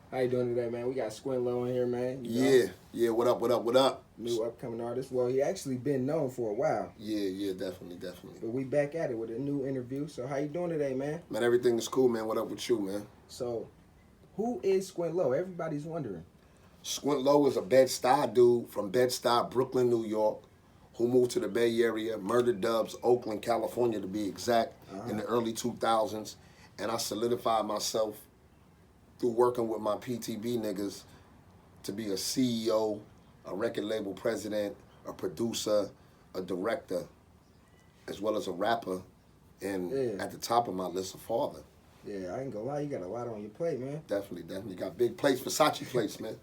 How you doing today, man? We got Squint-Lo in here, man. Yeah. What up? What up? What up? New upcoming artist. Well, he actually been known for a while, Yeah. Definitely. but we back at it with a new interview. So how you doing today, man? Man, everything is cool, man. What up with you, man? So, who is Squint-Lo? Everybody's wondering. Squint-Lo is a Bed-Stuy dude from Bed-Stuy, Brooklyn, New York, who moved to the Bay Area, Murder Dubs, Oakland, California, to be exact, in the early 2000s. And I solidified myself through working with my PTB niggas to be a CEO, a record label president, a producer, a director, as well as a rapper, and at the top of my list, a father. Yeah, I ain't gonna lie, you got a lot on your plate, man. Definitely got big plates, Versace plates, man.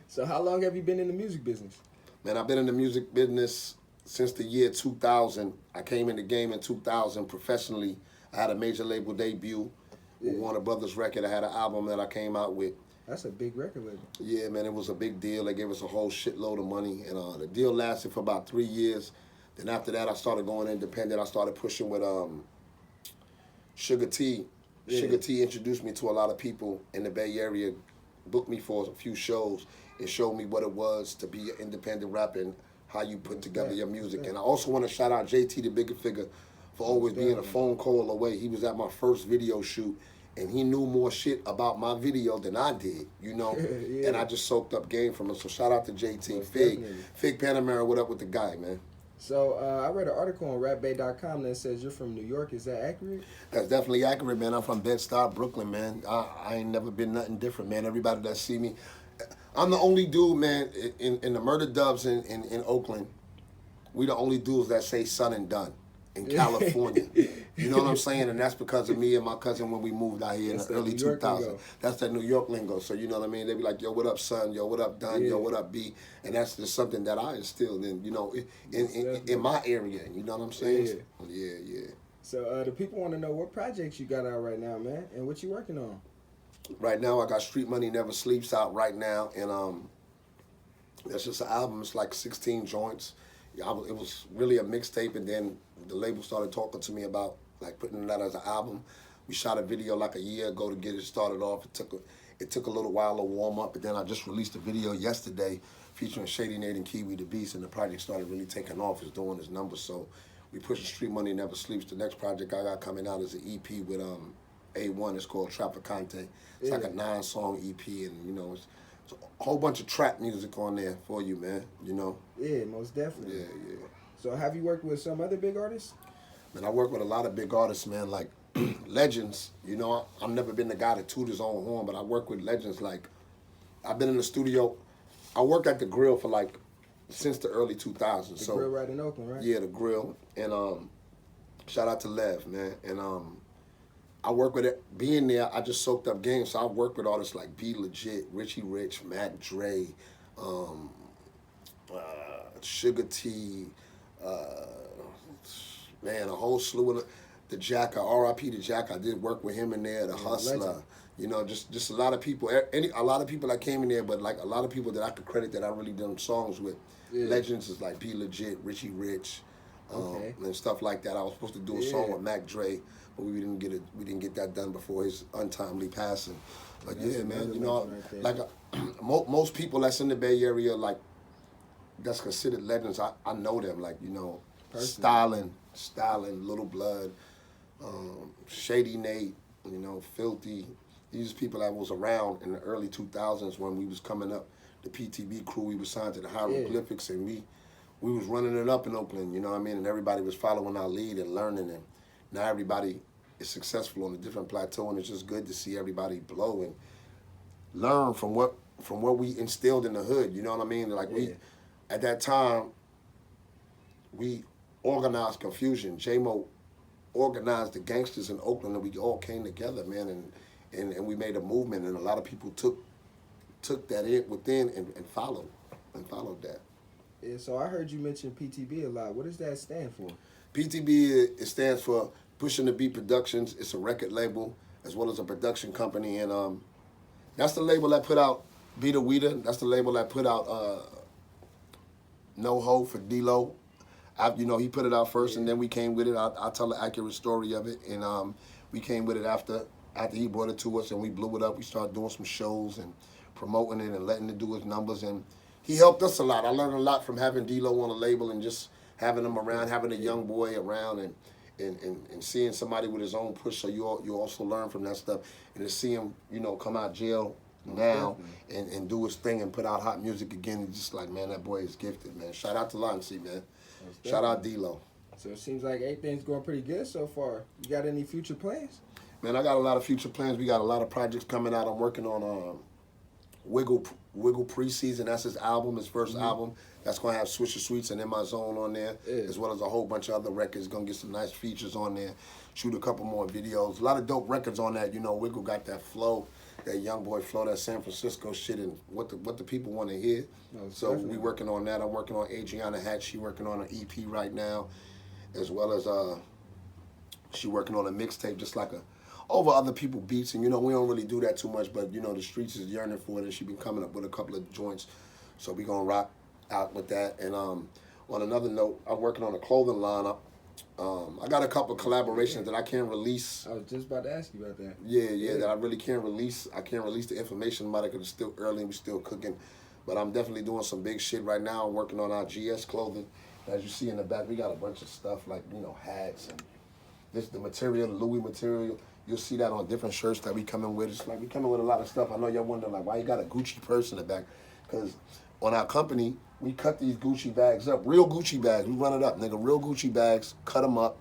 So how long have you been in the music business? Man, I've been in the music business since the year 2000. I came in the game in 2000 professionally. I had a major label debut with Warner Brothers record. I had an album that I came out with. That's a big record label. Yeah, man, it was a big deal. They gave us a whole shitload of money, and the deal lasted for about 3 years. Then after that, I started going independent. I started pushing with Sugar T. Sugar T introduced me to a lot of people in the Bay Area, booked me for a few shows, and showed me what it was to be an independent rapper and how you put together your music. And I also want to shout out JT, the bigger figure, for always being a phone call away. He was at my first video shoot, and he knew more shit about my video than I did, you know? And I just soaked up game from him. So shout out to JT. Fig Panamera, what up with the guy, man? So I read an article on rapbay.com that says you're from New York. Is that accurate? That's definitely accurate, man. I'm from Bed-Stuy, Brooklyn, man. I ain't never been nothing different, man. Everybody that see me, I'm the only dude, man, in the Murder Dubs in Oakland. We the only dudes that say son and done in California. You know what I'm saying? And that's because of me and my cousin when we moved out here in the early 2000s. That's that New York lingo. So you know what I mean? They be like, yo, what up, son? Yo, what up, Dunn? Yo, what up, B? And that's just something that I instilled in, you know, in my area. You know what I'm saying? Yeah. So the people want to know what projects you got out right now, man, and what you working on. Right now, I got Street Money Never Sleeps out right now, and that's just an album. It's like 16 joints. It was really a mixtape, and then the label started talking to me about like putting it out as an album. We shot a video like a year ago to get it started off. It took a little while to warm up, and then I just released a video yesterday featuring Shady Nate and Kiwi the Beast, and the project started really taking off. It's doing its numbers, so we pushing Street Money Never Sleeps. The next project I got coming out is an EP with A1. It's called Trapicante. It's like a 9-song EP, and you know, it's a whole bunch of trap music on there for you, man. You know. Yeah, most definitely. Yeah. So have you worked with some other big artists? Man, I work with a lot of big artists, man, like legends. You know, I've never been the guy to toot his own horn, but I work with legends. Like, I've been in the studio. I worked at the Grill for like since the early 2000s. The Grill right in Oakland, right? Yeah, the Grill. And shout out to Lev, man. And I work with it. Being there, I just soaked up games. So I work with artists like Be Legit, Richie Rich, Mac Dre, Sugar T, man, a whole slew of the Jack, R.I.P. the Jack. I did work with him in there, the Hustler. Legend. You know, just a lot of people. A lot of people that came in there, but like a lot of people that I could credit that I really done songs with. Legends is like Be Legit, Richie Rich, and stuff like that. I was supposed to do a song with Mac Dre, but we didn't get that done before his untimely passing. But yeah, man, you know, like most people that's in the Bay Area, like that's considered legends. I know them, like, you know, Styling, Little Blood, Shady Nate, you know, Filthy. These people that was around in the early 2000s when we was coming up. The PTB crew, we was signed to the Hieroglyphics, and we was running it up in Oakland, you know what I mean? And everybody was following our lead and learning, and now everybody is successful on a different plateau, and it's just good to see everybody blow and learn from what we instilled in the hood, you know what I mean? Like we, at that time, we organized confusion. J-Mo organized the gangsters in Oakland, and we all came together, man, and we made a movement, and a lot of people took that in within and followed that. Yeah, so I heard you mention PTB a lot. What does that stand for? PTB, it stands for Pushing the Beat Productions. It's a record label as well as a production company, and that's the label that put out Beat a Weeder. That's the label that put out No Ho for D-Lo. You know, he put it out first, and then we came with it. I'll tell the accurate story of it, and we came with it after after he brought it to us and we blew it up, we started doing some shows and promoting it and letting it do his numbers. And he helped us a lot. I learned a lot from having D-Lo on the label and just having him around, having a young boy around, and seeing somebody with his own push. So you also learn from that stuff. And to see him, you know, come out of jail now and do his thing and put out hot music again, it's just like, man, that boy is gifted, man. Shout out to Lonzy, man. Shout out D-Lo. So it seems like everything's going pretty good so far. You got any future plans? Man, I got a lot of future plans. We got a lot of projects coming out. I'm working on Wiggle Preseason. That's his album, his first album. That's going to have Swisher Sweets and In My Zone on there, as well as a whole bunch of other records. Going to get some nice features on there. Shoot a couple more videos. A lot of dope records on that. You know, Wiggle got that flow, that young boy flow, that San Francisco shit, and what the people want to hear. So we working on that. I'm working on Adriana Hatch. She working on an EP right now, as well as she working on a mixtape, just like over other people beats. And you know, we don't really do that too much, but you know, the streets is yearning for it, and she been coming up with a couple of joints. So we gonna rock out with that. And on another note, I'm working on a clothing lineup. I got a couple of collaborations that I can't release. I was just about to ask you about that. Yeah, that I really can't release. I can't release the information about it because it's still early and we're still cooking. But I'm definitely doing some big shit right now. I'm working on our GS clothing. As you see in the back, we got a bunch of stuff like, you know, hats and the material, the Louis material. You'll see that on different shirts that we coming with. It's like we coming with a lot of stuff. I know y'all wondering like why you got a Gucci purse in the back. Because on our company, we cut these Gucci bags up, real Gucci bags. We run it up, nigga, real Gucci bags, cut them up,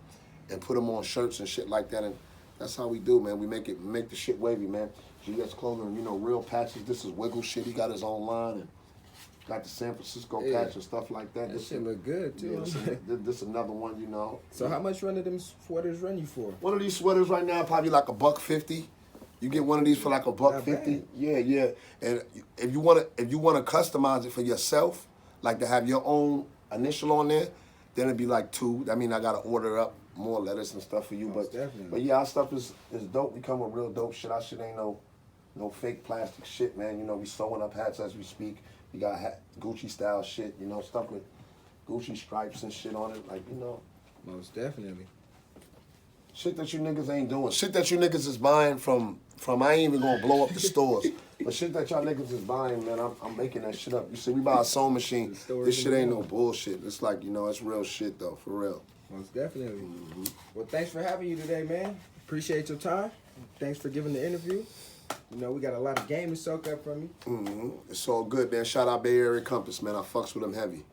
and put them on shirts and shit like that. And that's how we do, man. We make the shit wavy, man. GS clothing, you know, real patches. This is Wiggle shit. He got his own line and got the San Francisco patch and stuff like that. That shit look good too. Yeah, this another one, you know. So how much run of them sweaters run you for? One of these sweaters right now probably like $150. You get one of these for like $150. Yeah. And if you wanna customize it for yourself, like to have your own initial on there, then it'd be like $2. That mean I gotta order up more letters and stuff for you. But yeah, our stuff is dope. We come with real dope shit. Our shit ain't no fake plastic shit, man. You know, we sewing up hats as we speak. We got Gucci style shit, you know, stuff with Gucci stripes and shit on it, like, you know. Most definitely. Shit that you niggas ain't doing. Shit that you niggas is buying from I ain't even gonna blow up the stores. But shit that y'all niggas is buying, man, I'm making that shit up. You see, we buy a sewing machine. This shit ain't no bullshit. It's like, you know, it's real shit though, for real. Most definitely. Well, thanks for having you today, man. Appreciate your time. Thanks for giving the interview. You know, we got a lot of game to soak up from you. It's all good, man. Shout out BayAreaCompass, man. I fucks with them heavy.